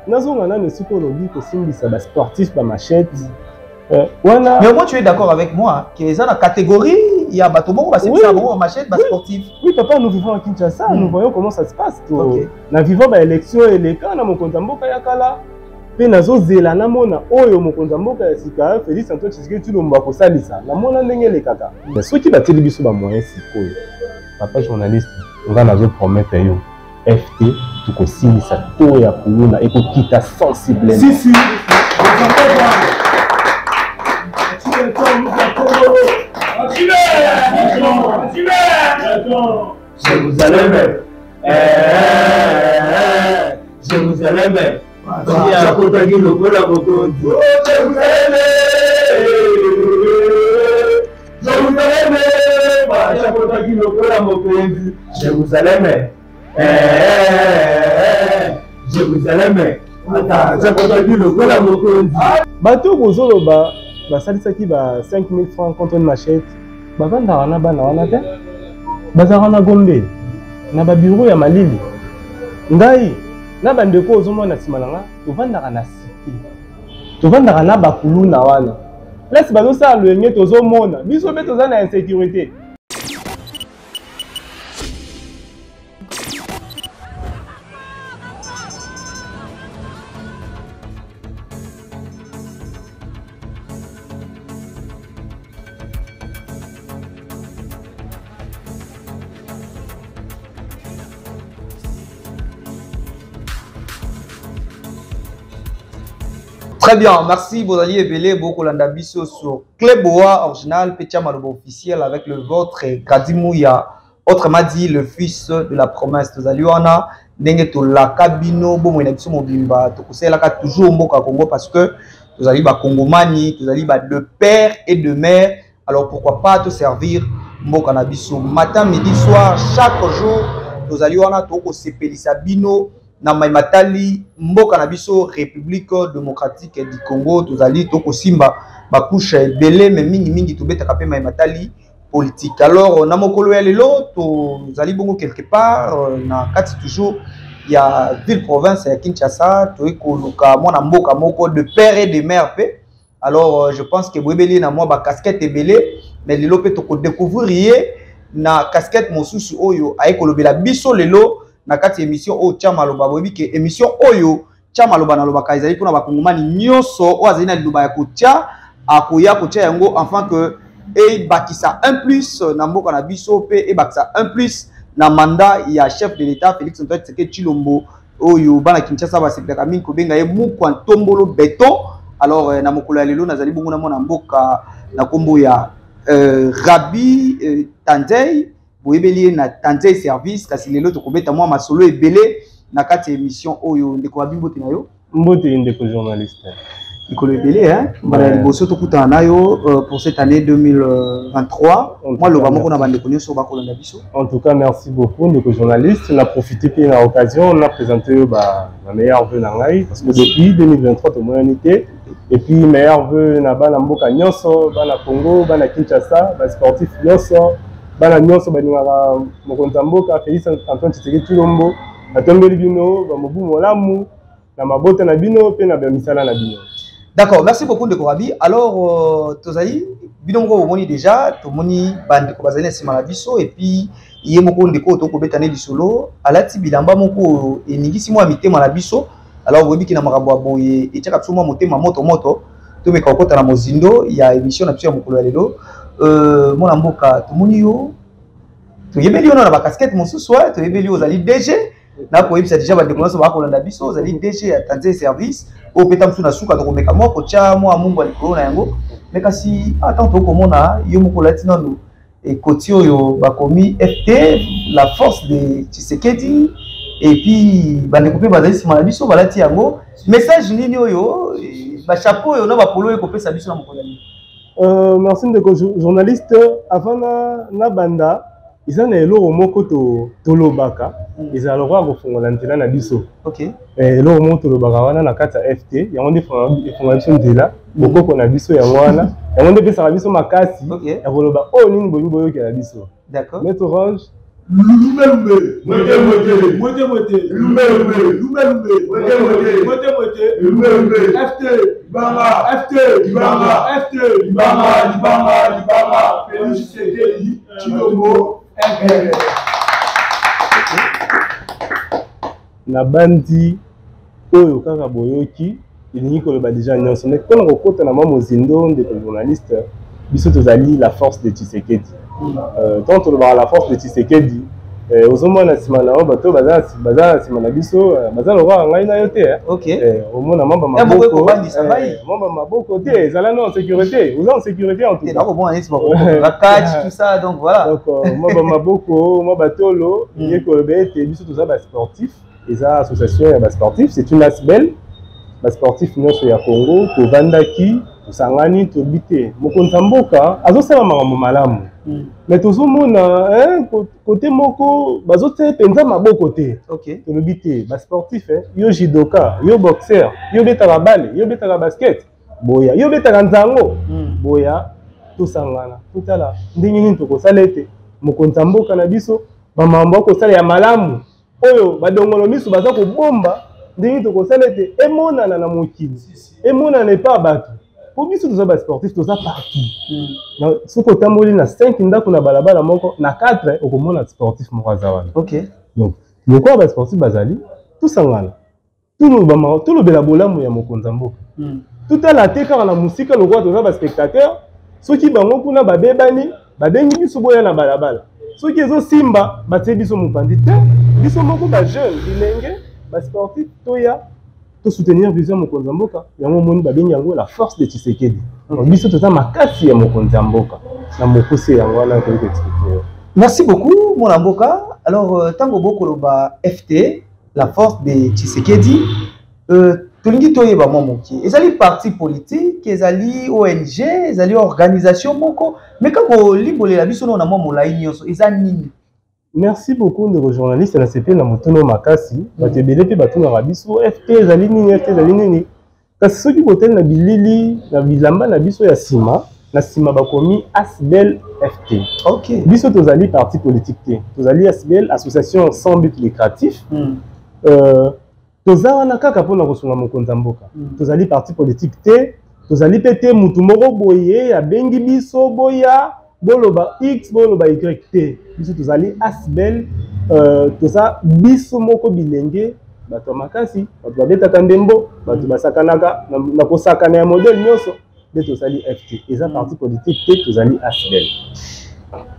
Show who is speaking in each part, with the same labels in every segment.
Speaker 1: Nazonga nane siko lobi ko simbisa ba sportif ba machette.
Speaker 2: Mais au moins tu es d'accord avec moi que ça la catégorie il y a Batomo va simbisa ba machette ba sportif.
Speaker 1: Oui papa, nous vivons à Kinshasa, nous voyons comment ça se passe. Na vivons ba élection et les cas na mokonza mboka ya kala. Pe nazo zela na mona oyo mokonza mboka ya sika Félix Antoine Tshisekedi Tshilombo ko salisa. Na mona ndenge le kaka. Mais ceux qui bateli biso ba moyen sikoyo. Papa journaliste, on va nazo promettre yo. FT tukosilisa to ya kuluna ekokita sensible.
Speaker 3: Si. Jérusalem. Jérusalem.
Speaker 1: Bato bozoloba basalisaki ba 5000 francs contre une machette. Bavanda na bana wana te. Bazara na Gombe. Na ba bureau ya Malili. Ngai na bandeko ozomona simalanga tovandaka na cité. Tovandaka na bakuluna wana. Laisse bazo sa loyenye tozomona. Biso be toza na insécurité.
Speaker 2: Très bien, merci Bozali Ebele, beaucoup l'andabiso sur Cléboa original, Petia Malobo officiel avec le vôtre et Kadimouya, autrement dit le fils de la promesse de Zaliwana, Nenge to la Kabino, Bomo Inabiso Mobimba, Tokose Laka toujours Mboka Congo parce que vous allez ba Congomani, vous allez ba de père et de mère, alors pourquoi pas te servir Mboka Nabiso matin, midi, soir, chaque jour, vous allez wana Toko Sepelisa Bino. Na maimatali mboka na biso République démocratique du Congo tozali toko simba bakusha ebele mais mingi tobetaka pe maimatali politique. Alors na mokolo ya lelo tozali bongo quelque part na kati toujours il y a ville province ya Kinshasa toiko luka mwana mboka moko de père et de mère pe. Alors je pense que boebeli na moi ba casquette ebele mais lelo pe toko découvrir na casquette mosusu oyo aikolobela biso lelo na kati émission o Chamaloba bobi ke émission oyo Chamaloba na loba kaizali pona bakongomani nyonso o azali na liloba ya kotia akoya kotia yango enfin que e bakisa un plus na mboka na biso pe e bakisa un plus na mandat ya chef de l'état Félix Antoine Tshisekedi Tshilombo oyo bana Kinshasa ba sepelaka mingi ko benga ye mukwa ntombolo béton. Alors na mokolo ya lelo nazali bongo na mona mboka na kombo ya Rabi Tandei boyebeli na Tandei service kasi lelo tokobeta mwa masolo ebele na kati émission oyo ndeko babimbote na yo
Speaker 1: mbote ndeko journaliste
Speaker 2: Nicolas Ebele hein bana liboso tokutana nayo pour cette année 2023 moi le vraiment on a bandeko nyonso bakolanda biso.
Speaker 1: En tout cas merci beaucoup ndeko journaliste, on a profité de l'occasion, on a présenté ma meilleur vœu na ngai parce que depuis 2023 to monité et puis meilleur vœu na bana mboka nyonso bana Congo bana Kinshasa ba sportif nyonso bana nyonso baningaka mokonza mboka Félix Antoine Tshisekedi Tshilombo atombeli bino ba mobu molamu na mabota na bino pe na misala na bino.
Speaker 2: D'accord, merci beaucoup Ndeko Rabi. Alors tozali bino moko bomoni déjà tomoni bandeko bazali nsima na biso et puis iye moko ndeko to kobetane lisolo alati bilamba moko eningisi mwa mitema na biso. Alors boyebi na makambo ya boye etiaka biso mwa motema moto to meka kokota na mozindo ya émission na biso ya mokolo ya lelo. Mona mboka tomoni yo toyebeli yo na ba casquette mosusu toyebeli yo ozali DG na koyebisa déjà bandeko nyonso bakolanda biso ozali DG ya Tandei service o peta msu na suka tokomeka moko tia mwa mungu alikolo na yango mais kasi attends tokomona yo moko lati nanu ekoti oyo bakomi FT la force de Tshisekedi et puis bandeko pe bazali sima na biso balati yango message nini oyo ba chapeau oyo na ba polo ekopesa biso na mokolo.
Speaker 1: Merci de journaliste avant na banda ils ont eloko moko to lobaka ils ont le droit de fongola ntela na biso.
Speaker 2: OK.
Speaker 1: Eloko moko to lobaka wana na kata FT yango ndi fongola biso ntela bokoko na biso yango wana yango ndi pesa biso makasi ya koloba o nini boyo ke na biso.
Speaker 2: D'accord.
Speaker 1: Maître Orange na bandi oyo kaka boyoki ilingi koloba déjà nyonso mais quand on kokota na mamozindo ndeko journaliste biso tozali la force de Tshisekedi. Tant on va la force de Tshisekedi aux hommes na simana o bato baza simana biso baza lo roi ngai na yote.
Speaker 2: OK.
Speaker 1: Au monde mamba maboko te zala non en sécurité vous en sécurité en tout cas.
Speaker 2: La catch tout ça donc voilà.
Speaker 1: Donc mamba maboko mo batolo ni ko bete biso toza ba sportif et ça association ya ba sportif c'est une asbel ba sportif nyonso ya Congo to vandaki to sangani to bité mokonza mboka azosala makambo malamu. Mais toujours mona côté moko bazote penza maboko te.
Speaker 2: OK.
Speaker 1: To bité ba sportif yo judoka yo boxeur yo betaka balle yo betaka basket boya yo betaka nzango boya to sangana totala ndenge nini to kosala ete mokonza mboka na biso ba mambo ko sala ya malamu oyo badongolo misu baza ko bomba ndenge to kosala ete emonana na mokili emonana epa bato. Pour biso toza ba sportif toza partout. Na soko tamboli na 5 ndako na balabala moko na 4 okomona sportif moko azawana.
Speaker 2: OK.
Speaker 1: Donc loko ba sportif bazali tout sangana. Tout le bela bolamu ya mokonza mboka. Tout à la teka na musika loko toza ba spectateur soki bango kuna babebani babengi biso boya na balabala. Soki ezo simba batie biso mopandi te biso moko ba jeune bilenge ba sportif toya to soutenir vision mokonza mboka yango moni babengi yango la force de Tshisekedi. Biso toza makasi ya mokonza mboka na mokose yango wana ko expliquer.
Speaker 2: Merci beaucoup mon mboka. Alors tango boko loba FT la force de Tshisekedi tolingi toyeba momoki ezali parti politique ezali ONG ezali organisation moko mais kako libolela biso na mwa molai nyonso ezali nini?
Speaker 1: Merci beaucoup de journalistes na CP na motono makasi batebele pe batuna rabiso FT ezali nini FT ezali nini kasi soki botel na bilili na bilamba na biso ya sima na sima bakomi ASBEL FT.
Speaker 2: OK.
Speaker 1: Biso tozali parti politique te tozali ASBEL association sans but lucratif. Toza wana kaka pona kosunga mokonza mboka. Tozali parti politique te tozali pete mutu moko boye ya bengi biso boya boloba X boloba Y te. Biso tozali ASBEL toza biso moko bilenge bato makasi bato babetaka ndembo bato basakanaka na kosakana ya modèle nyonso de tozali FT. Eza parti politique te tozali ASBEL.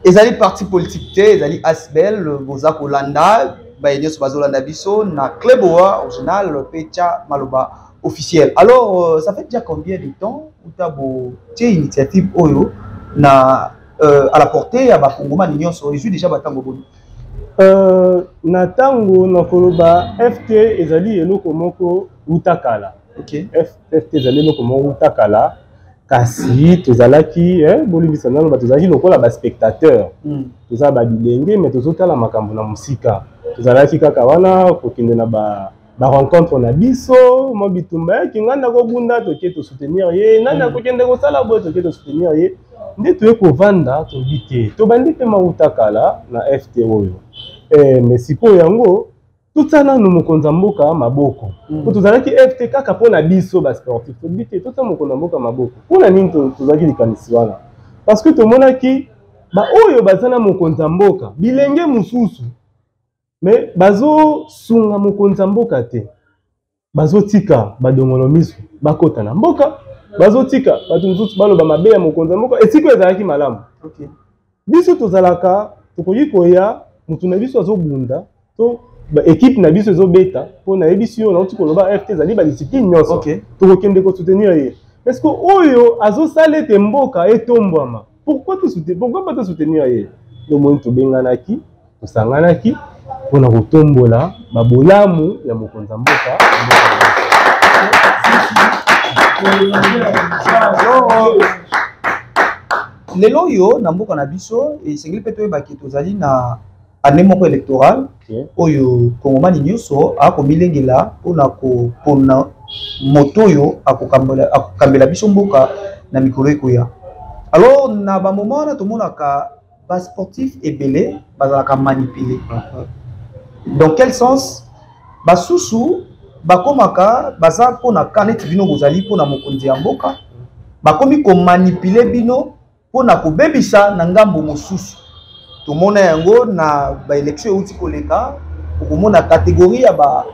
Speaker 2: Ezali parti politique te ezali ASBEL boza kolanda ba nyonso bazolanda biso na club wa original pecha maloba officiel. Alors ça fait déjà combien de temps utabo tie initiative oyo na à la portée ya ba Kongoma nyonso ezui déjà batango boni?
Speaker 1: Na tango na koloba FT ezali eloko moko utakala.
Speaker 2: OK.
Speaker 1: FT ezali eloko moko utakala kasi tozalaki bolibisa nano batozalaki lokola ba spectateur. Toza ba bilenge mais tozotala makambo na musika. Tozalaki kaka wana kokende na ba rencontre na biso mo bitumba kinganda ko bunda toke to soutenir ye nana ko kende ko sala bo toke to soutenir ye nde toye ko vanda to bité to bandi pe mautakala na FT oyo mais siko yango tutana no mokonza mboka maboko ko tozalaki FT kaka pona biso ba sportif to bité to tamo mokonza mboka maboko pona nini tozalaki likanisi wana parce que to monaki ba oyo bazana mokonza mboka bilenge mususu mais bazo sunga mokonza mboka te bazo tika badongolo misu bakota na mboka bazo tika batu mususu baloba mabe ya mokonza mboka esiko ezalaki malamu.
Speaker 2: OK.
Speaker 1: Biso tozalaka tokoki koya mutu na biso azobunda to ba équipe na biso ezobeta pona ebisi yo na uti koloba FT ezali ba discipline nyonso.
Speaker 2: OK.
Speaker 1: Tokokende ko soutenir ye parce que oyo azosala ete mboka etombwama pourquoi pas soutenir ye le monde to benganaki tosanganaki pona kotombola babolamu ya mokonza mboka.
Speaker 2: lelo yo na mboka na biso esengeli pe toyebaki tozali na année moko électorale oyo kongomani nyonso akomilengela mpona kopona moto oyo akokambela biso mboka na mikolo ekoya. Alors na bamoment wana tomonaka basportif ebele bazalaka manipulé. Dans quel sens? Basusu bakomaka baza mpona kaneti bino bozali mpona mokonzi ya mboka bakomi komanipule bino mpona kobebisa na ngambo mosusu. Tomona yango na baélection euti koleka okomona catégorie ya ba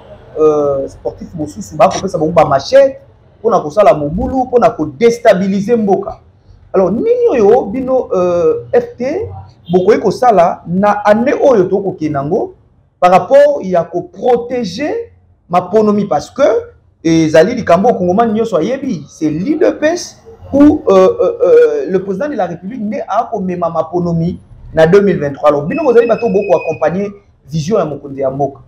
Speaker 2: sportif mosusu bakopesa bango ba machette mpona kosala mobulu mpona kodestabiliser mboka. Alors nini oyo bino FT bokoki kosala na année oyo tokokende nango par rapport ya ko protéger maponomi parce que ezali likambo okongomani nyonso ayebi c'est l'UDPS où le président de la République ne a komema maponomi na 2023. Alors bino bozali bato boko accompagner vision ya mokonzi ya mboka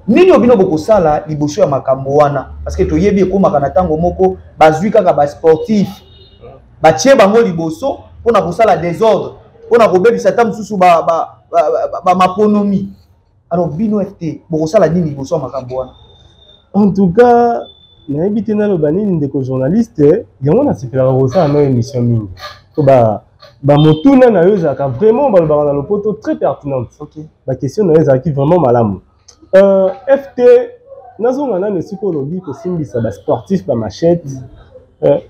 Speaker 2: nini bino boko sala liboso ya makambo wana parce que toyebi ekomaka na tango moko bazwi kaka ba sportif batie bango liboso pona kosala désordre pona kobebisa ta mususu ba maponomi. Alors bino FT boko sala nini liboso ya makambo wana?
Speaker 1: En tout cas nayebi te naloba nini ndeko journaliste yango nasepelaka kosala no émission mingi to motuna na yo ezalaka vraiment balobaka na lopoto très pertinente. Question na yo ezalaki vraiment malamu. FT nazonga nano esika olobi kosimbisa basportif bamachette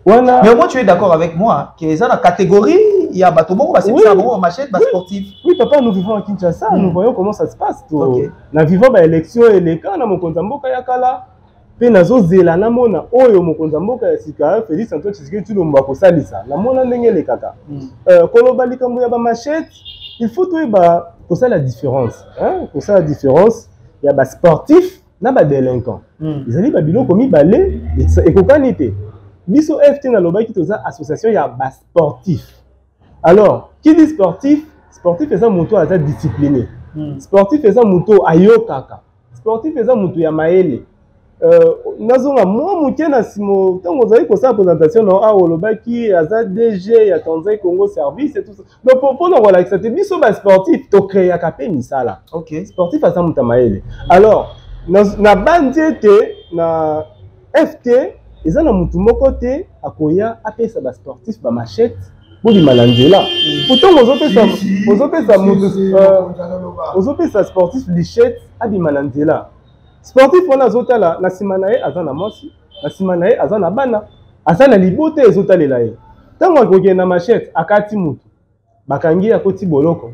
Speaker 1: wana.
Speaker 2: Mais moi tu es d'accord avec moi que eza na catégorie ya bato moko basimbisa bango bamachette basportif?
Speaker 1: Oui papa, nous vivons à Kinshasa, nous voyons comment ça se passe. Nous vivons ba élection et les cas na mokonzi mboka ya kala pe nazo zela na mona oyo mokonzi mboka ya sika Félix Antoine Tshisekedi tulomba ko salisa na mona ndenge le kaka koloba likambo ya ba machette il faut toyeba ko ça la différence ko ça la différence ya ba sportif na ba délinquant ezali ba biloko mibale ekokani te biso FT na lobaki toza association ya ba sportif. Alors qui dit sportif? Sportif eza moto aza discipliné. Sportif eza moto ayokaka. Sportif eza moto ya maele. Nazonga moi moke na simo tango zali ko sa présentation na olobaki aza DG ya Tanzania Congo Service et tout ça. Donc pour na voilà que ça te biso ba sportif to créer ka misala. OK, sportif aza moto maele. Alors na bandete na FT eza na moto moko te akoya apesa ba sportif ba machette. Pour les malandela. Pourtant, aux sportif lichette à des malandela. Sportif, on a zotala, la simanae, azana mosi, la simanae, azana bana, azana libote, zotale lae. Tant qu'on a na machette, akati mutu, bakangi a koti boloko.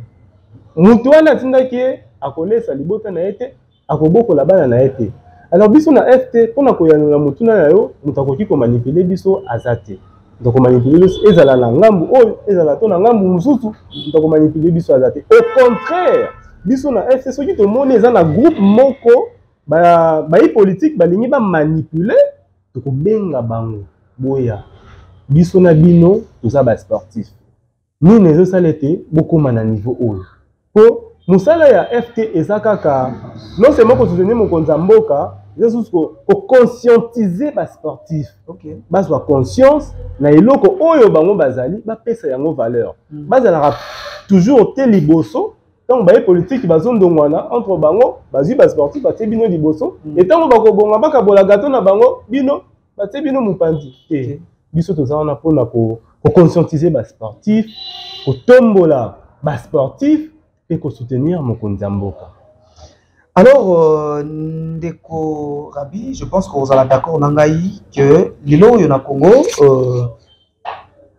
Speaker 1: Mutu wana tindaki, akole sa libote na ete, akoboko la bana na ete. Alors, biso na FT, pour na koyano na mutu na yo, mutakoki ko manipuler biso azate. Donc on manipule ezala na ngambu oyo ezala to na ngambu mususu donc on manipule biso azate. Au contraire biso na FC soki to moni eza na groupe moko ba politique balingi ba manipuler to ko benga bango boya biso na bino toza ba sportif ni nezo salete beaucoup na niveau oyo po musala ya FT ezakaka non seulement ko soutenir mokonzi mboka Jesus ko conscientiser ba sportif. OK. Bazwa conscience na eloko oyo bango bazali ba pesa yango valeur. Bazala toujours te liboso tant ba politique bazondongwana entre bango bazui ba sportif ba te bino liboso et tant bako bonga baka bola gato na bango bino ba te bino mupandi. Et biso toza na pona ko conscientiser ba sportif, ko tombola ba sportif et ko soutenir mokonzi mboka.
Speaker 2: Alors, Ndeko Rabi, je pense qu'on est d'accord que l'îlot y a Congo,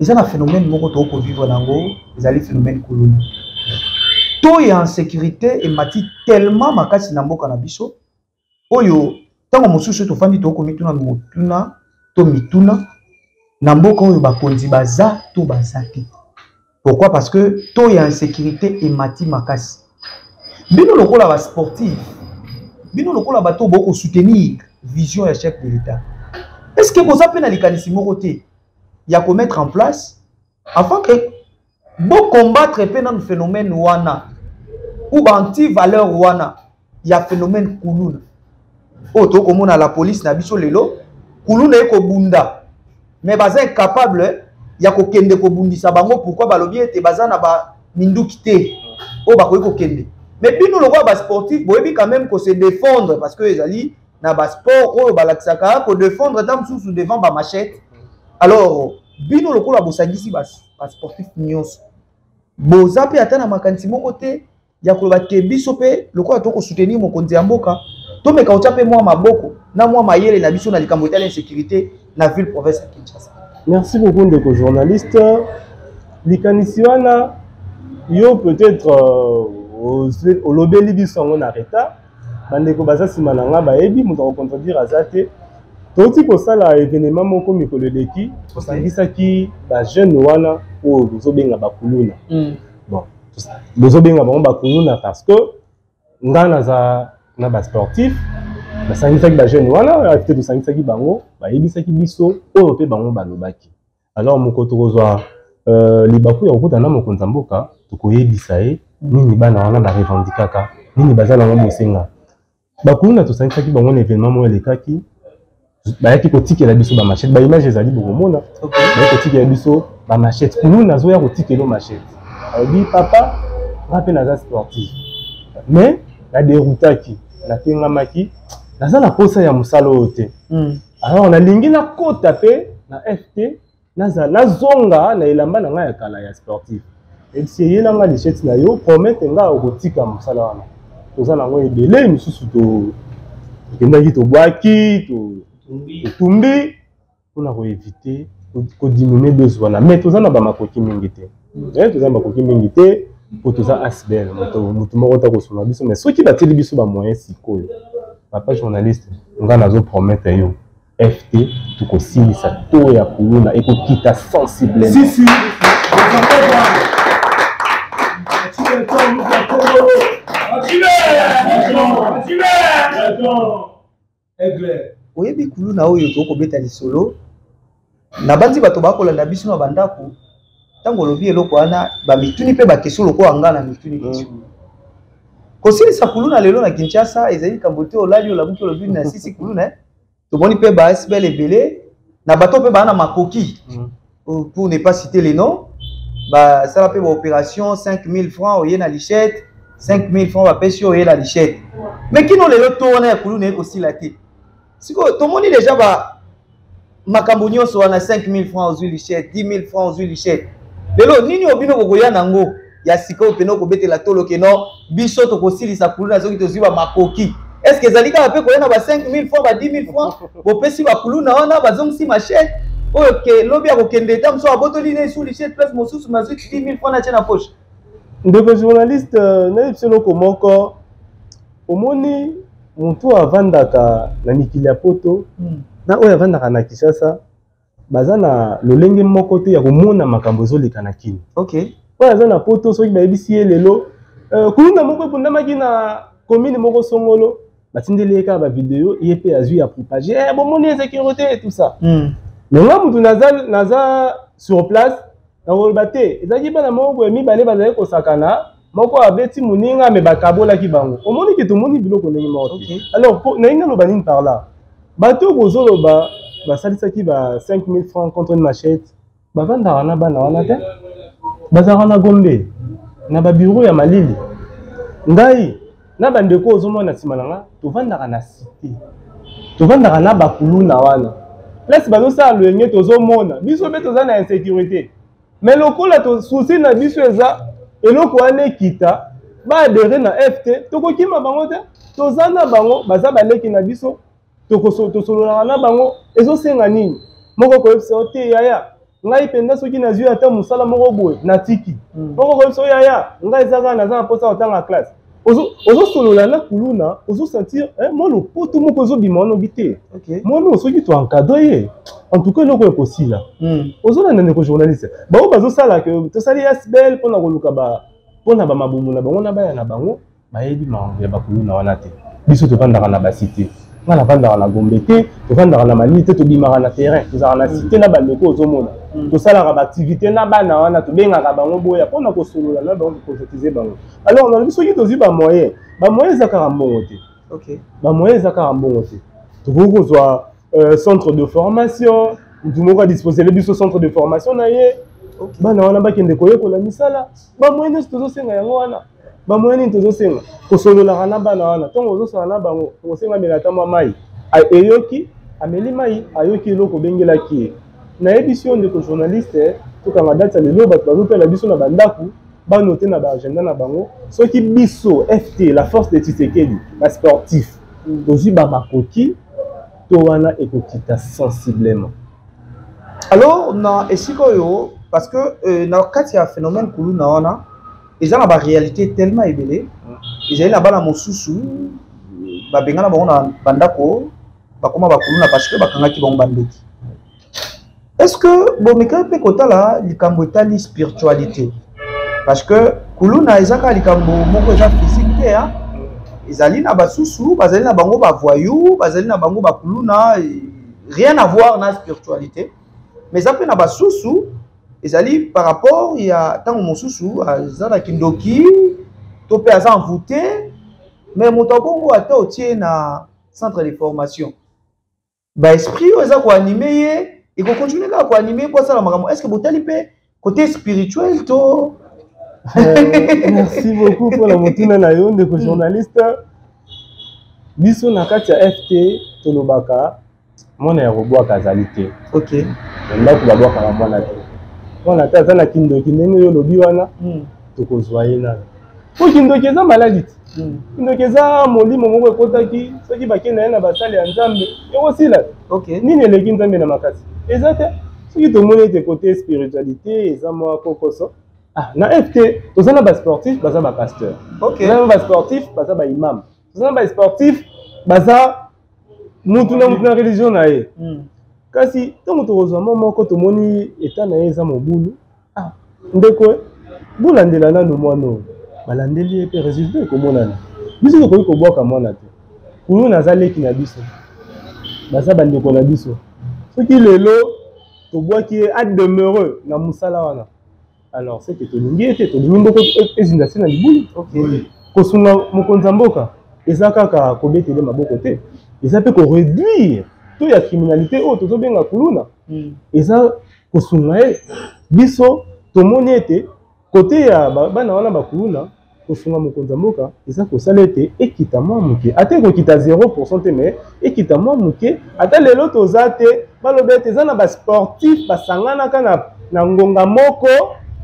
Speaker 2: ils ont un phénomène pour vivre dans Congo, ils ont un phénomène colon. Tout est en sécurité et mati tellement makasi nambo kanabiso. Oyo, tant que monsieur to fandi to komituna mutuna, to mituna, nambo ko yo bakonzi baza to bazati. Pourquoi? Parce que tout est en sécurité et mati makasi. Bino lokola ba sportif, bino lokola bato boko soutenir vision ya chef de l'État. Est-ce que vous appelez na likanisi moko te ya ko mettre en place afin que bon combattre pe na phénomène wana ou anti valeur wana ya phénomène kuluna. O to komona la police na biso lelo kuluna eko bunda mais baza incapable ya kokende kobundisa bango pourquoi balobi ete baza na ba minduki te o bakoki kokende. Mais bino lokwa ba sportif boyebi quand même ko se défendre parce que ezali na ba sport oyo balakisaka ko défendre tant sous devant ba machette. Alors bino lokwa bosangisi ba sportif nyonso boza pe ata na makanisi moko te ya koloba ke biso pe lokwa to ko soutenir mokonzi ya mboka to meka otya pe mwa maboko na mwa mayele na biso na likambo etali insécurité na ville province ya Kinshasa.
Speaker 1: Merci beaucoup ndeko journaliste. Likanisi wana yo peut-être au lobeli biso ngo na reta bandeko baza sima na nga bayebi moto ko contredire azate toti ko sala événement moko mikolo leki osangisaki ba jeune wana o bozobenga bakuluna. Bon bozobenga bango bakuluna parce que ngana za na ba sportif basangisaki ba jeune wana afite tosangisaki bango bayebisaki biso oyo pe bango balobaki. Alors mokoto kozwa libaku ya okuta na mokonza mboka tokoyebisa ye nini bana wana ba revendikaka nini bazala ngo mosenga bakuluna tosangisaki bango na événement mo elekaki bayaki kotikela biso ba machette ba image ezali bokomona bayaki kotikela biso ba machette kuluna zoya kotikela machette abi papa ngape naza sportif mais la déroutaki la tengamaki naza na posa ya musalo ote. Alors na lingi na kota pe na FT na zonga na elamba na nga ya kala ya sportif et si yela nga lichette na yo promettre nga okotika musala wana toza nango ebele misusu to kendaki to bwaki to tumbi pona ko éviter ko diminuer besoin na mais toza na ba makoki mingi te toza na makoki mingi te po toza asbel moto moko ta ko sona biso mais soki bateli biso ba moyens sikoyo papa journaliste nga nazo promettre yo FT tukosilisa to ya kuluna ekokita sensiblement.
Speaker 3: Si
Speaker 2: oyebi kuluna oyo tokobeta lisolo na bandi bato bakolanda biso na bandako ntango olobi eloko wana bamituni mpe bakesio lokola nga na mituni kesio kosilisa kuluna lelo na Kinshasa ezali likambo te olali olamuki olobi na sisi kuluna tomoni mpe ba SBL ebele na bato mpe baa na makoki pour ne pas citer les noms basala mpe baopération 5000 francs oye na lichette 5000 francs bapesi oye na lichette mais kino lelo to wana ya kuluna ekosila te siko tomoni déjà ba makambo nyonso wana 5000 francs ozwi lichette 10000 francs ozwi lichette lelo nini obino kokoya nango ya sika opena okobetela tolo keno biso tokosilisa kuluna soki tozwi ba makoki. Est-ce que ezali kaka pe koya na ba 5000 francs ba 10000 francs bopesi bakuluna wana bazongisi machette oyo ke lobi ya kokende ta moso abotoli ne sous lichette place mosusu mazwi 10000 francs na tie na poche.
Speaker 1: Ndeko journaliste na eloko moko omoni muntu avandaka na mikili ya poto na oyo avandaka na Kinshasa baza na lolenge moko te ya komona makambo ezoleka na kini.
Speaker 2: OK.
Speaker 1: Oyo aza na poto soki bayebisi ye lelo kuluna moko epundamaki na commune moko songolo batindeli ye kaka bavideo ye mpe azwi ya propage bomoni insécurité et tout ça. Mais nga mutu naza sur place nakoloba te ezalaki bana moko boye mibale bazali kosakana moko abeti moninga me bakabolaki bango omoni ke tomoni biloko ndenge moko te. Alors nalingi naloba nini par là bato kozoloba basalisaki ba 5000 francs contre une machette bavandaka na bana wana te bazalaka na Gombe na babureau ya Malili ngai na bandeko ozomona nsima na nga tovandaka na cité tovandaka na bakuluna wana place bazosala loyenge tozomona biso mpe toza na insécurité mais lokola souci na biso eza eloko wana ekita baadere na FT tokokima bango te toza na bango baza baleki na biso tosololaka na bango ezosenga nini moko koyebisa o te yaya ngai mpenza soki nazwi ata mosala moko boye natiki moko koyebisa o yaya ngai eza kaka naza na mposa kotanga classe ozosolola na kuluna ozosentir mwana opoto moko ezobima wana obi te mwana soki toencadre ye en tout cas eloko ekosila ozolanda ndeko journaliste bango bazosala ke tosali SBL mpona koluka mpona bamabumu na bango na baya na bango bayebi makambo ya bakuluna wana te biso tovandaka na basite nga navandaka na Gombe te tovandaka na Malili te tobimaka na terrain tozalaka na cité na bandeko ozomona tosalaka baactivité na bana wana tobengaka bango boya mpona kosolola na bango kocotize bango. Alors nalobi soki tozwi bamoyen eza kaka mbongo te bamoyen eza kaka mbongo te tokoki kozwa centre de formation mutu moko adisposer biso centre de formation na ye bana wana bakende koyekola misala bamoyen nyonso tozosenga yango wana bamoyen nini tozosenga kosololaka na bana wana ntongo ozosola na bango okosenga mela ata mwa mai eyoki ameli mai ayoki eloko obengelaki ye nayebisi yo ndeko journaliste tokanga date ya lelo bato bazotala biso na bandako banote na baagenda na bango soki biso FT la force de Tshisekedi basportif tozwi bamakoki to wana ekokita sensiblement.
Speaker 2: Alors na esika oyo parce que na kati ya phénomène kuluna wana eza na ba réalité tellement ebele ezali na bana mosusu babengana bango na bandako bakoma bakuluna parce que bakangaki bango bandoki. Est-ce que bomeka pe kotala likambo etali spiritualité parce que kuluna ezaka likambo moko eza physique te ya ezali na basusu bazali na bango bavoyou bazali na bango bakuluna rien à voir na spiritualité mais ça peut na basusu ezali par rapport ya tango mosusu azala kindoki to pe aza envoûté mais moto bongo ata otie na centre de formation ba esprit oza ko animer ye et ko continuer ka ko animer pour ça la makambo est-ce que botali pe côté spirituel to
Speaker 1: merci beaucoup pour la motuna na yo ndeko journaliste biso na kati ya FT tolobaka mona ya robwaka azali te
Speaker 2: OK
Speaker 1: ndako babwaka mwana te mwana te aza na kindoki ndenge yo lobi wana tokozwa ye nano po kindoki eza maladi te kindoki eza molimo moko ekotaki soki bakenda ye na basale ya nzambe ekosila
Speaker 2: OK
Speaker 1: nini eleki nzambe na makasi eza te soki tomoni ete kote spiritualité eza mwa kokoso na FT toza na basportif baza bapasteur toza na basportif baza baimam toza na basportif baza mutu na religion na ye kasi ntango tokozwa moko tomoni eta na ye eza mobulu ndeko bolandela nano mwana oyo balandeli ye mpe résultat ekomonana biso tokoki kobwaka mwana te kuluna aza leki na biso baza bandeko na biso soki lelo tobwaki ye ademeureux na mosala wana alors c'est que tolingi ete tolingi mboko ezinda se na libulu kosunga mokonzi ya mboka eza kaka kobetele maboko te eza mpe koréduire to ya criminalité oyo tozobenga kuluna eza kosunga ye biso tomoni ete kote ya bana wana bakuluna kosunga mokonzi ya mboka eza kosala ete ekita mwa moke ata ekokita 0% te mais ekita mwa moke ata lelo toza te baloba ete eza na basportif basanganaka na ngonga moko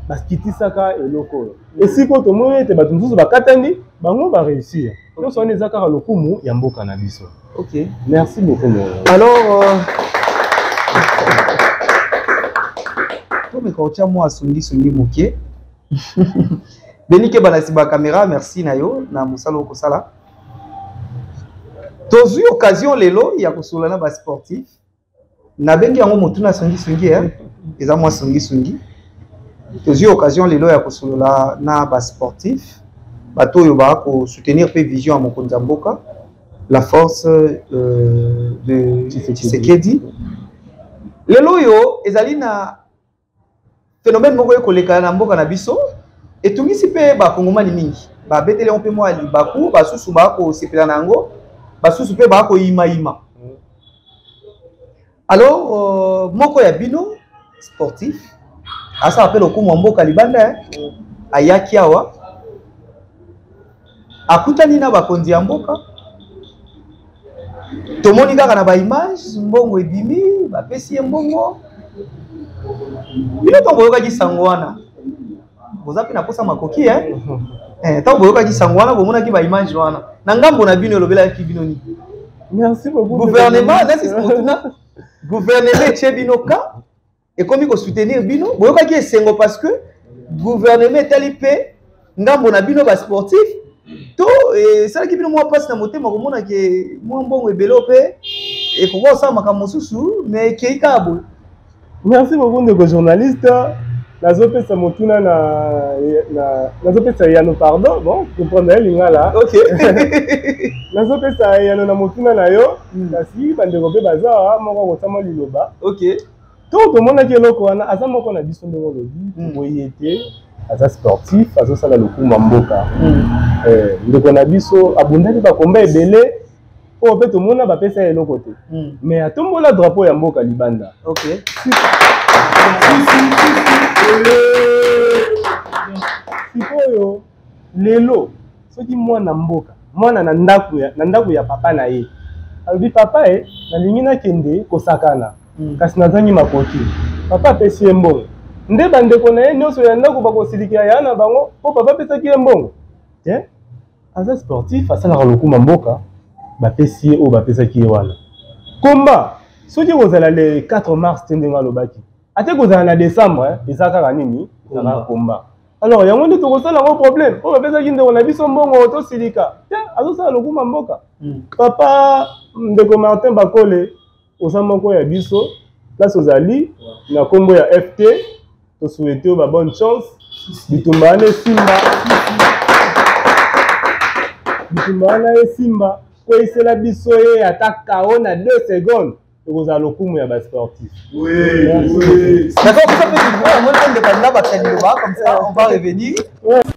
Speaker 1: bakitisaka eloko oyo esiko tomoni ete bato mosusu bakatani bango baréussir nyonso wana eza kaka lokumu ya mboka na biso.
Speaker 2: OK
Speaker 1: merci beaucoup
Speaker 2: alors tomeka moi songi moke benike balasi ba caméra merci na yo na mosala okosala tozwi occasion lelo ya kosola na ba sportif na bengi yango motuna songi eza moi songi tozwi occasion lelo ya kosolola na ba sportif bato oyo ba ko soutenir pe vision ya mokonzi ya mboka la force de Tshisekedi lelo oyo ezali na phénomène moko ekoleka na mboka na biso etungisi pe bakongomani mingi babetele mpe mwa libaku basusu bakosepela na yango basusu mpe bakoyimayima alors moko ya bino sportif asa appelle okumu wa mboka libanda ayaki awa akutani na bakonzi ya mboka tomoni kaka na baimage mbongo ebimi bapesi ye mbongo bino ntango boyokaki sango wana boza mpe nakosa makoki ntango boyokaki sango wana bomonaki baimage wana na ngambo na bino elobelaki bino nini
Speaker 1: merci beaucoup
Speaker 2: gouvernement nasismotuna gouvernement etie bino ka ekomi kosoutenir bino boyokaki esengo parce que gouvernement etali mpe ngambo na bino basportif to esalaki bino mwa mpasi na motema komona ke mwa mbongo ebele mpe ekoki kosala makambo mosusu mais ekei kaka boye.
Speaker 1: Merci beaucoup ndeko journaliste nazopesa motuna nazopesa yano pardon bon comprendre ya lingala
Speaker 2: OK
Speaker 1: nazopesa yano na motuna na yo kasi bandeko mpe baza moko kosama liloba
Speaker 2: OK
Speaker 1: to tomonaki eloko wana aza moko na biso ndenge olobi boye ete aza sportif azosala lokumu ya mboka ndeko na biso abundaki bakomba ebele pour peut tout le monde va passer à l'autre côté. Mais à tout le monde le drapeau ya mboka libanda.
Speaker 2: OK.
Speaker 1: Sikoyo lelo soki mwana mboka mwana na ndaku ya papa na ye alobi papa nalingi nakende kosakana kasi nazangi makoti papa apesi ye mbongo nde bandeko na ye nyonso ya ndako bakosilikila ya na bango mpo papa apesaki ye mbongo te aza sportif asalaka lokuma mboka bapesi ye oyo bapesaki ye wana komba soki kozala le 4 mars te ndenge alobaki ate kozala na décembre eza kaka nini na komba. Alors, yango nde tokosala ngo problème. O bapesaki ndeko na biso mbongo tosilika. Te azosala lokuma mboka. Papa ndeko Martin Bakole osa moko ya biso place ozali na kombo ya FT to souhaiter ba bonne chance. Bitumba na Simba. Bitumba na Simba ko isela biso ye ataka ona 2 secondes. Tokozala lokumu ya ba sportif.
Speaker 2: Oui. D'accord, ça peut être moi on dépend ba comme ça on va revenir.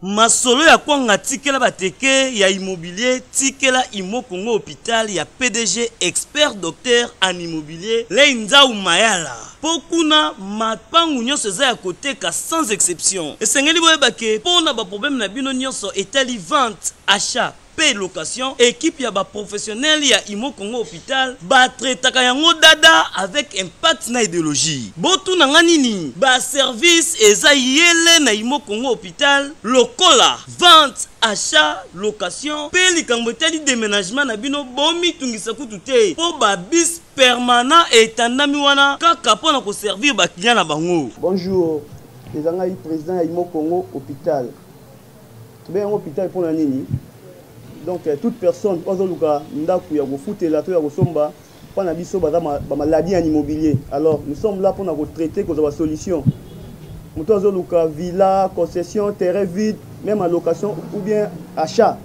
Speaker 4: Masolo ya kwanga tikela bateke ya immobilier tikela Imo Congo hôpital ya PDG expert docteur en immobilier Leinzau Mayala. Pokuna mapangu nyonso eza ya koteka sans exception. Esengeli boyebake pona ba problème na bino nyonso etali vente, achat, paie location, équipe ya ba professionnel ya Imo Congo hôpital ba traitaka yango dada avec impact na idéologie. Botu na nganini ba service eza yele na Imo Congo hôpital lokola vente, achat, location, paie likambo etali déménagement na bino bomi tungisa kutu te po ba bis permanent etandami wana kaka pona ko servir ba client na bango.
Speaker 5: Bonjour, les angai président ya Imo Congo hôpital. Tobé un hôpital pour la nini. Donc toute personne ozoluka ndaku ya kofutela to ya kosomba pana biso baza ba maladie en immobilier. Alors nous sommes là pour na traiter cause ba solution. Muto ozoluka villa, concession, terrain vide, même en location ou bien achat.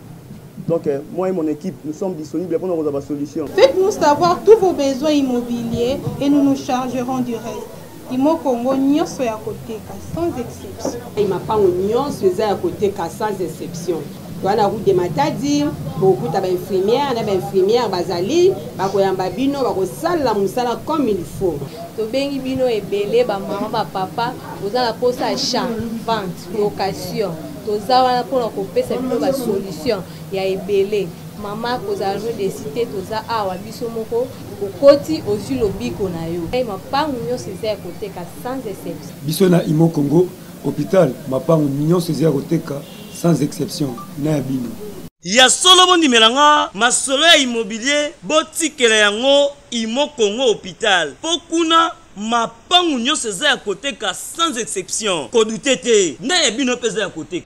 Speaker 5: Donc moi et mon équipe nous sommes disponibles pour nos solutions.
Speaker 6: Faites-nous savoir tous vos besoins immobiliers et nous nous chargerons du reste. Imo Congo nyonso ya côté sans exception.
Speaker 7: Il m'a pas nyonso ya côté sans exception. Wana route de Matadi, beaucoup d'infirmières, d'infirmières bazali, bakoyamba bino, bakosala musala comme il faut.
Speaker 8: To bengi bino ebele ba maman ba papa, ozala posa achat, vente, location. Toza wana pona kopesa bino ba solution ya ebele. Mama kozala jo de cité toza awa biso moko okoti ozu lobiko na yo. Ay mapangu nyonso eza côté ka sans exception.
Speaker 9: Biso na Imo Congo hôpital, mapangu nyonso eza côté ka sans exception na bino.
Speaker 4: Ya solo bondi melanga masolo ya immobilier botikela yango Imo Congo hôpital. Pokuna mapangu nyonso eza ya côté ka sans exception. Kodutete na ya bino peza ya côté.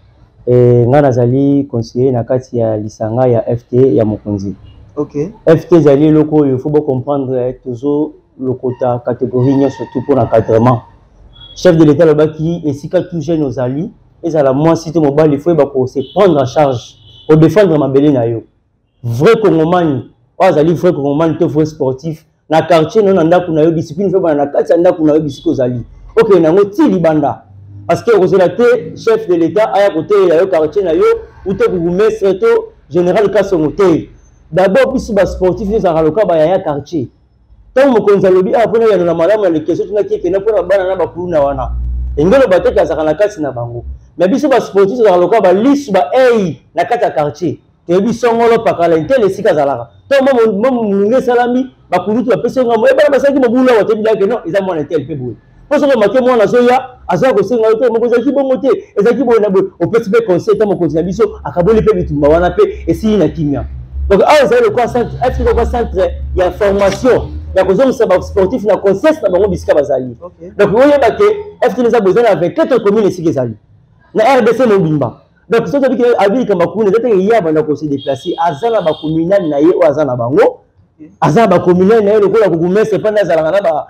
Speaker 10: Nga nazali conseiller na kati ya lisanga ya FT ya Mokonzi.
Speaker 2: OK.
Speaker 10: FT zali loko il faut comprendre toujours le quota catégorie nyonso surtout pour l'encadrement. Chef de l'état lobaki esika tout jeune aux alliés et à la moi cité mobile il faut se prendre en charge pour défendre mabele na yo. Vrai congomani, azali vrai congomani to vrai sportif na quartier non ndako na yo discipline fait na kati ndako na yo bisiko zali. OK nango ti libanda. Parce que vous êtes chef de l'État à côté de quartier na yo ou te bourgmestre to général Kasongote. D'abord puis ba sportif les araloka ba ya quartier. Tant mo konzalobi après ya na malamu na question tuna ki na pona bana na ba kuluna wana. Engelo bateka za kana kasi na bango. Mais biso ba sportif araloka ba liste ba na kata quartier. Te biso ngolo pakala intele sika zalaka. Tant mo munge salami ba kulutu ba peso ngamo e bana basaki mo bula wote bilaka non ils a mon intel pe boule. Parce que maté moi na zoya aza ko senga yote mo kozaki bongo te ezaki bo na bo au petit peu conseil ta mo continue biso akaboli pe bitumba wana pe esi na kimia. Donc ah ça le quoi centre est-ce que le centre il y a formation il y a besoin de sportif na conscience na bango bisika bazali. Donc vous voyez que est-ce que nous avons besoin avec 4 communes ici que zali. Na RDC Mobimba. Donc ça veut dire que avec comme bakune zete ya bana ko se déplacer azala ba communal na ye o azala bango. Azala ba communal na ye le ko la ko c'est pas na zala na ba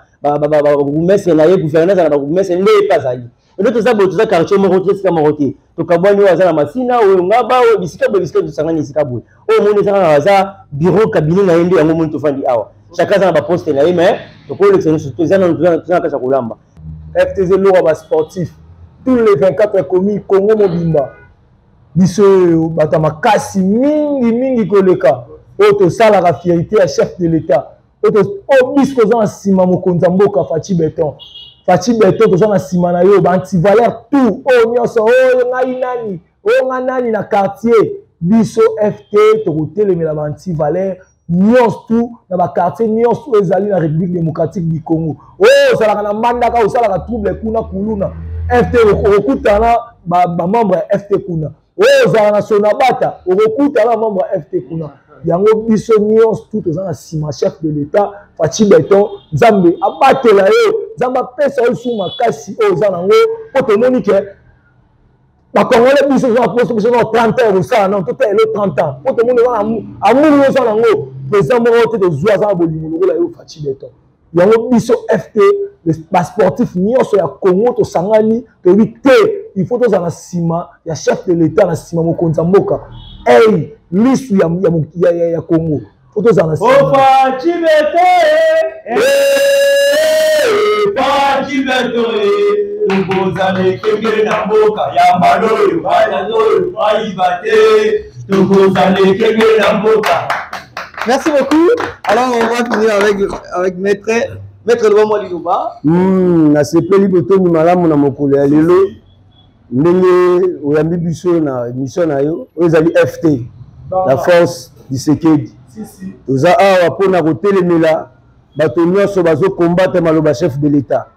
Speaker 10: goumese na ye gouverneur na ba goumese ne pas zali. Et d'autres ça botuza quartier moroté sika moroté. To kabwani wa zala masina o ngaba o bisika du sangani sika boy. O moni zala za bureau cabinet na yende yango muntu fandi awa. Chacun a ba poste na ye mais to ko le surtout za na ka kulamba.
Speaker 1: FTZ Lora ba sportif tous les 24 communes Congo Mobimba. Biso batama kasi mingi koleka.
Speaker 11: Oto sala la fierté à chef de l'État. Oto bisco dans sima mokonza mboka Fachi Beton. Fachi Beton to na sima na yo ba anti-valeur tout. Oh nyonso oh ngai nani. Oh nani na quartier biso FT to kotelemela ba anti-valeur nyonso tout na ba quartier nyonso ezali na République démocratique du Congo. Oh sala na mandaka o sala trouble kuna kuluna. FT okutana ba membre FT kuna. Oh sala na sonabata okutana membre FT kuna. Yango biso nyonso tout ozana sima chef de l'État Fachi Beton Nzambe abatela yo Nzambe pesa yo suma kasi ozana ngo poto monique ba congolais biso za poste biso na 30 ans ça non tout est le 30 ans poto monique wana amour yo sana ngo président mo te zwa za bolimo lokola yo Fachi Beton yango biso FT les sportifs nyonso ya Congo to sangani to vite il faut tozana sima ya chef de l'État na sima mokonza mboka hey liste ya Congo photos en
Speaker 3: Fachi Beton Fachi Beton tubuzane kenge na mboka ya maloyo banazoyo baibate tubuzane kenge na mboka.
Speaker 2: Merci beaucoup. Alors on va finir avec maître Lobo Liloba.
Speaker 12: Na sepeli botoni malamu na mokolo ya lelo ndenge oyambi biso na mission na yo ezali FT la force du Sekedi. Toza awa pona kotelemela bato nyonso bazo combattre maloba chef de l'État.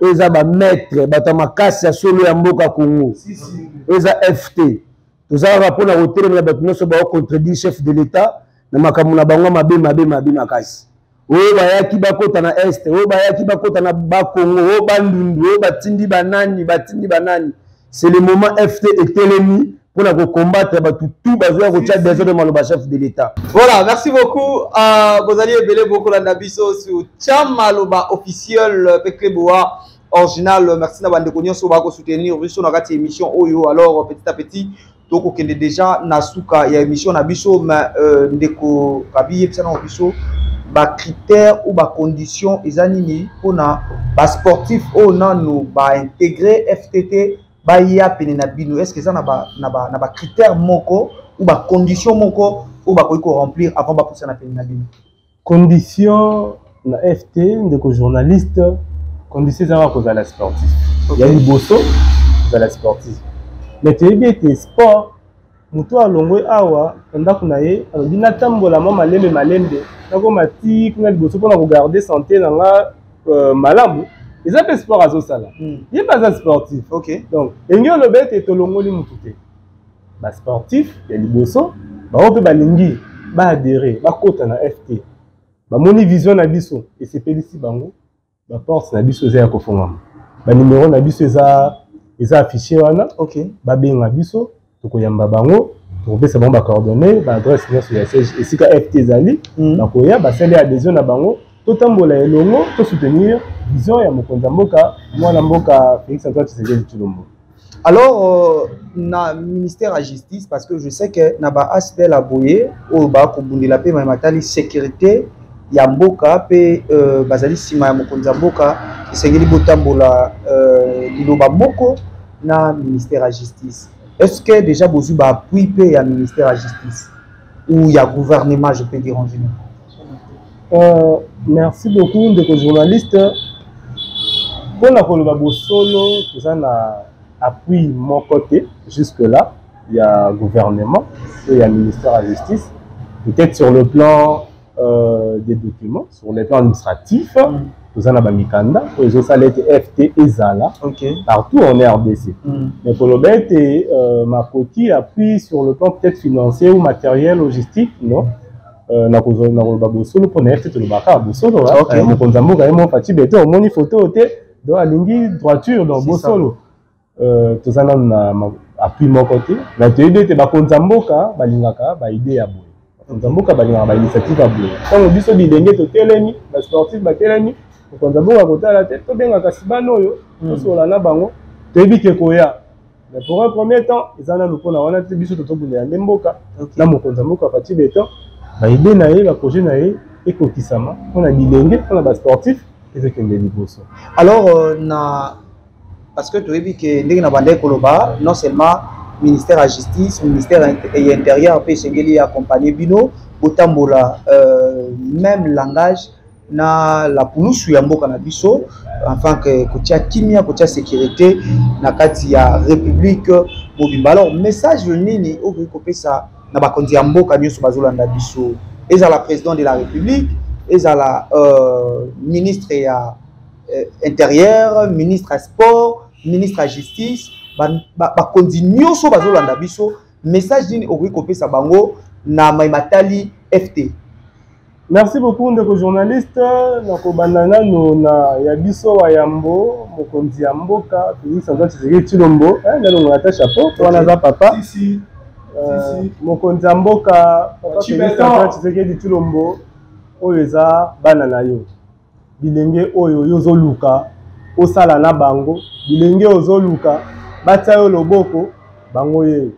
Speaker 12: Eza ba maître bato makasi ya solo ya mboka Congo. Eza FT. Toza awa pona kotelemela bato nyonso ba contredire chef de l'État na makambo na bango mabe makasi. Oyo bayaki bakota na Est, oyo bayaki bakota na Bakongo, oyo bandundu, oyo batindi banani. C'est le moment FT et Télémi pour la combattre tout basé au chat des de chef de l'État.
Speaker 2: Voilà, merci beaucoup. Vous allez belé beaucoup la nabiso sur Cham Maloba officiel Pekleboa original. Merci d'avoir déconnu sur va soutenir sur la émission Oyo. Alors petit à petit, donc on est déjà Nasuka il y a émission nabiso mais ndeko kabi epsana nabiso ba critères ou ba conditions ezanini pour na ba sportif on a nous ba intégrer FTT. Est-ce que ça n'a pas critère moko ou ba condition moko ou ba ko remplir avant ba pousser na péninabino?
Speaker 1: Condition na FT de journaliste condition ça va causer la sportif. Il y a du bosso de la sportif. Mais tu es bien tes sport muto alongwe awa ndako na ye bina tambola mama malembe nako mati kuna bosso pour regarder santé na nga malamu. Ils ont fait sport à Zosala. Il n'est pas un sportif.
Speaker 2: Ok.
Speaker 1: Donc, il y a le bête et tolongoli moutoute. Bah sportif, il y a les bossons. Bah on peut balingi, bah adhérer, bah côté na FT. Bah moni vision na biso et c'est pélici bango. Bah force na biso za kofongama. Bah numéro na biso eza affiché wana.
Speaker 2: Ok.
Speaker 1: Bah benga biso, toko yamba bango. Toko pesa bango ba coordonnées, bah adresse sur la siège et si ka FT zali, bah koya bah sele adhésion na bango. Totambola elongo to soutenir vision ya mokonza mboka mwana mboka Félix Antoine Tshisekedi Tshilombo.
Speaker 2: Alors na ministère à justice parce que je sais que na ba aspect la boye o ba ko bundela pe matali sécurité ya mboka pe bazali sima ya mokonza mboka Tshisekedi botambola liloba moko na ministère à justice. Est-ce que déjà bozu ba appui pe ya ministère à justice ou ya gouvernement je peux dire en général?
Speaker 1: Merci beaucoup de journalistes. Pour la collaboration solo, tout ça n'a appui mon côté. Jusque là, il y a gouvernement, il y a ministère de la justice. Peut-être sur le plan des documents, sur le plan administratif, tout ça n'a pas mis Mikanda. Les autres salles étaient FT et Zala. Partout on est RDC. Mais pour le bête, ma côté appuie sur le plan peut-être financier ou matériel, logistique, non? Na bosolo pour na FT to baka bosolo hein mokonza mboka emo Fachi Beton moni photo te do alingi droiture dans bosolo to sana na appui mon côté na te idée te bakonza mboka balingaka ba idée ya boye bakonza mboka balingaka ba initiative ya boye tant biso bilenge to telemi ba sportif ba telemi mokonza mboka kotala te to benga kasibano oyo to sola na bango te bike koya. Mais pour un premier temps ils en ont pour na wana te biso to bundela mboka na mokonza mboka Fachi Beton. L'idée naïe, la projet naïe, et kokisama, on a bilenge, on a des sportifs, et c'est qu'il y a des bosses.
Speaker 2: Alors, parce que tu as dit que non seulement ministère de la justice, ministère intérieur, puis c'est accompagné Bino, botambola même langage na la poulousu ya mboka na biso enfin que kotia kimia kotia sécurité na kati ya république mobimba. Alors message nini okoki kopesa na bakonzi ya mboka nyonso bazolanda biso, ezala président de la république, ezala ministre ya intérieur, ministre à sport, ministre à justice, bakonzi nyonso bazolanda biso, message nini okoki kopesa bango na maimatali FT?
Speaker 1: Merci beaucoup ndeko journaliste. Nako bandana no na ya biso wa yambo mokonzi ya mboka Félix Antoine Tshisekedi Tshilombo nalo ngata chapeau wana za papa mokonzi ya mboka papa Félix Antoine Tshisekedi Tshilombo oyo eza bana na yo bilenge oyo yozoluka osala na bango bilenge ozoluka batia yo loboko bango ye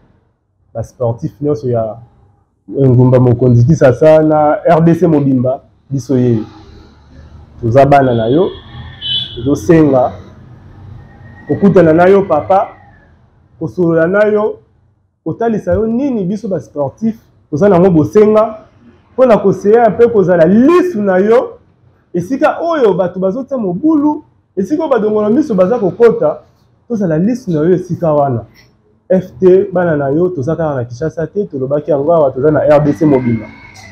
Speaker 1: ba sportif nyonso ya ngumba mokonzi kisasa na RDC mobimba biso ye toza bana na yo tozosenga kokutana na yo papa kosolola na yo kotalisa yo nini biso ba sportif toza nango bosenga mpona koseya mpe kozala lisu na yo esika oyo bato bazotia mobulu esika oyo badongola miso baza kokota tozala lisu na yo esika wana. FT bana na yo toza kaka na Kinshasa te tolobaki yango awa toza na RDC mobimba.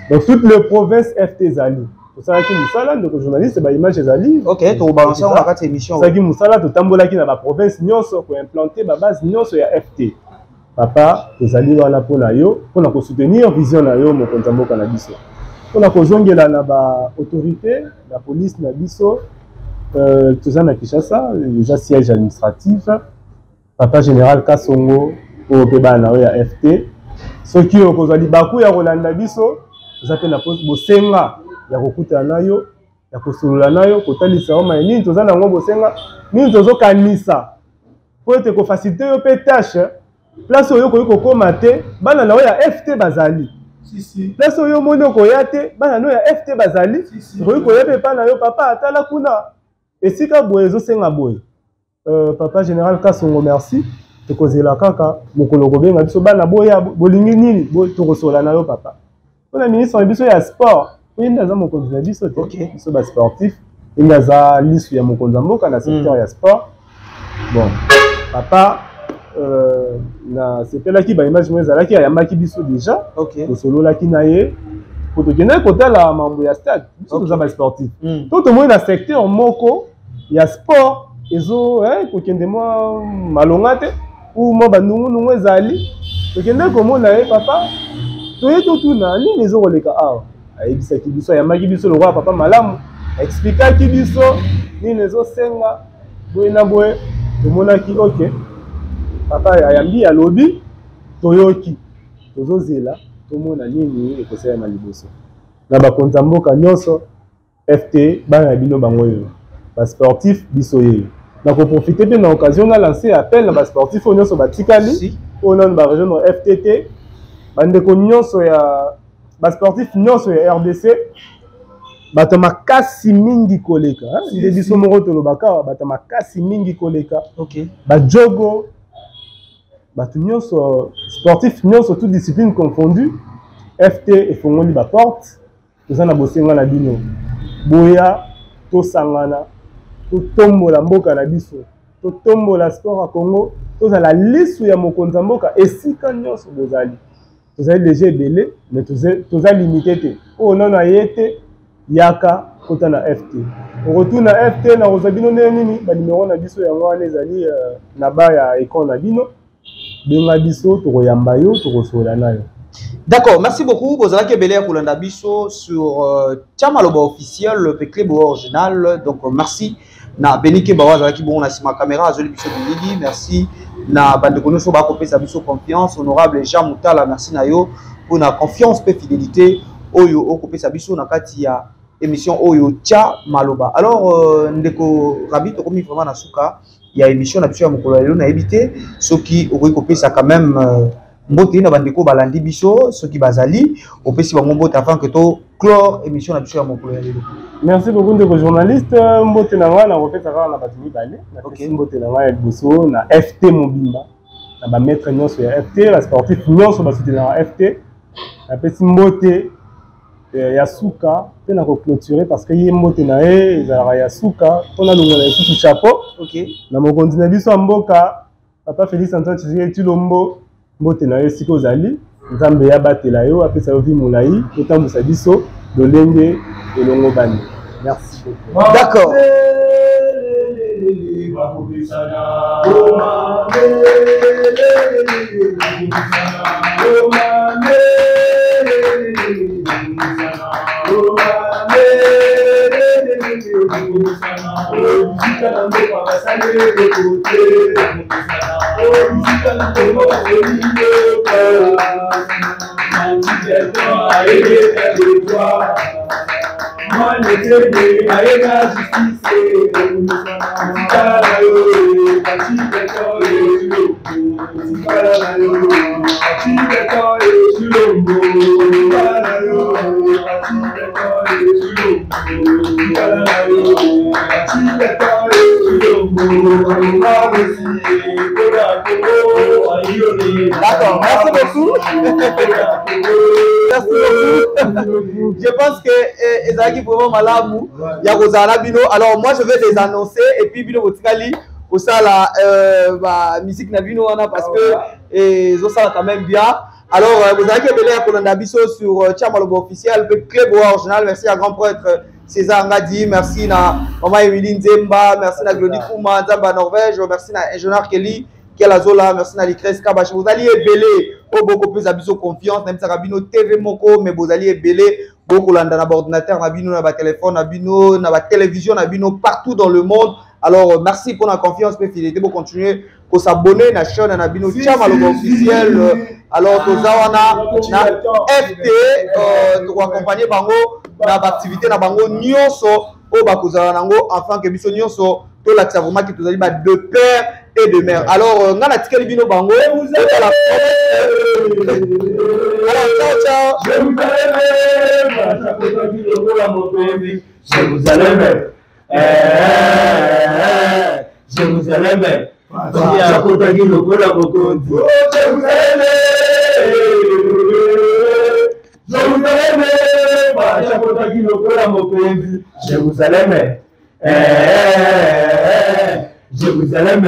Speaker 1: Donc toutes les provinces FT zali tosalaki musala ndeko journaliste ba image ezali
Speaker 2: OK to balancer on kati émission
Speaker 1: tosalaki musala totambolaki na ba province nyonso ko implanter ba base nyonso ya FT. Papa tozali wana mpona yo mpona ko soutenir vision na yo mokonzi mboka na biso mpona kozongela na ba autorité la police na biso toza na Kinshasa déjà siège administratif. Papa général Kasongo au Pebana ya FT soki okozali baku ya kolanda biso toza pe na bosenga ya kokuta na yo ya kosolola na yo kotalisa o mai nini toza nango bosenga nini tozokanisa po ete kofacilite yo pe tâche place oyo koyi kokoma te bana na yo ya FT bazali place oyo moni okoya te bana na yo ya FT bazali koyi koya pe pa na yo papa atala kuna esika boye ezosenga boye. Papa général Kasongo merci tokozela kaka mokolo kobenga biso bana boya bolingi nini tokosola na yo papa mpona ministre biso ya sport oyenda aza mokonzi na biso te biso ba sportif oyenda aza lisu ya mokonzi ya mboka na secteur ya sport. Bon papa na sepelaki ba image mo ezalaki ayambaki biso déjà tosololaki na ye po tokendaki kotala mambo ya stade biso toza ba sportif to tomoni na secteur moko ya sport ezo kokende mwa malonga te ou mwa bandungu ezali tokende komona ye papa toye totuna nini ezokoleka awa ayebisaki biso ayambaki biso lokwa papa malamu aexplikaki biso nini ezosenga boye na boye tomonaki ok papa ayambi alobi toyoki tozozela tomona nini ekosalema liboso na bakonzi ya mboka nyonso FT bana ya bino bango oyo basportif biso ye na koprofite pe na occasion na lancer appel na basportif oyo nyonso batikali oyo nano baregion na FTT bandeko nyonso ya basportif nyonso ya RDC bato makasi mingi koleka nde biso moko tolobaka bato makasi mingi koleka bajogo bato nyonso sportif nyonso toute discipline confondue FT efongoli baporte toza na bosenga na bino boya tosangana totombola mboka na biso totombola sport à Congo tozala lisu ya mokonzi ya mboka esika nyonso bozali tozali déjà ebele mais toza limité te oyo nano aye te yaka kota na FT okotuna FT na kozwa bino ndenge nini banimero na biso yango wana ezali na ba ya écran na bino benga biso tokoyamba yo tokosola na yo.
Speaker 2: D'accord, merci beaucoup. Vous avez Belé Kolanda Biso sur Tchamaloba officiel, le club original. Donc merci. Na Benike Bawa qui bon na sima caméra Zoli Biso Bilili, merci. Na Bandekono Soba Kopé Sabiso confiance, honorable Jean Moutala, merci na yo pour na confiance et fidélité. Oyo Okopé Sabiso na kati ya émission Oyo Tchamaloba. Alors ndeko Rabi to komi vraiment na suka, il y a émission na biso ya mokolo lelo na éviter ceux qui Okopé ça quand même mbote na bandeko balandi biso ceux qui bazali opesi bango mbote afin que to clore émission na biso ya mokolo ya lelo.
Speaker 1: Merci beaucoup ndeko journaliste mbote na wana kopesa kaka na bato mibale na mbote na wana biso na FT mobimba na ba maître nyonso ya FT la sportif nyonso ba soutenir na FT na pesi mbote ya suka pe na ko clôturer parce que yembote na e ezalaka ya suka pona longo na isusu chapeau na mokonzi na biso mboka papa Félix Antoine Tshisekedi Tshilombo mbote na ye siko ozali nzambe ya batela yo apesa yo vi molai kotambusa biso lolenge elongo bani. Merci.
Speaker 2: D'accord. D'accord, merci beaucoup. Merci beaucoup. Je pense que Ezaki vraiment malamu. Yakozala bino. Alors moi je vais les annoncer et puis bino botikali au ça la musique na bino wana parce que zo ça quand même bien. Alors vous avez que belé pour l'andabiso sur Tchamalobo officiel club original. Merci à grand prêtre César Ngadi, merci na Maman Emily Nzemba, merci na Glody Kouma, Nzamba Norvège, merci na Ingénieur Kelly, Kela Zola, merci na Likres Kabash. Vous allez belé au beaucoup plus abiso confiance, même Sarabino TV Moko, mais vous allez belé beaucoup landa na ordinateur, na bino na ba téléphone, na bino na ba télévision, na bino partout dans le monde. Alors merci pour la confiance et fidélité pour continuer pour s'abonner na chaîne na bino Tchamalobo officiel. Alors tozawana na FT pour accompagner bango na activité na bango nyonso o bakozala nango afin que biso nyonso to la vraiment qui tozali ba de père et de mère. Alors ngana tikeli bino bango vous êtes la alors ciao ciao. Je vous aime. Je vous aime.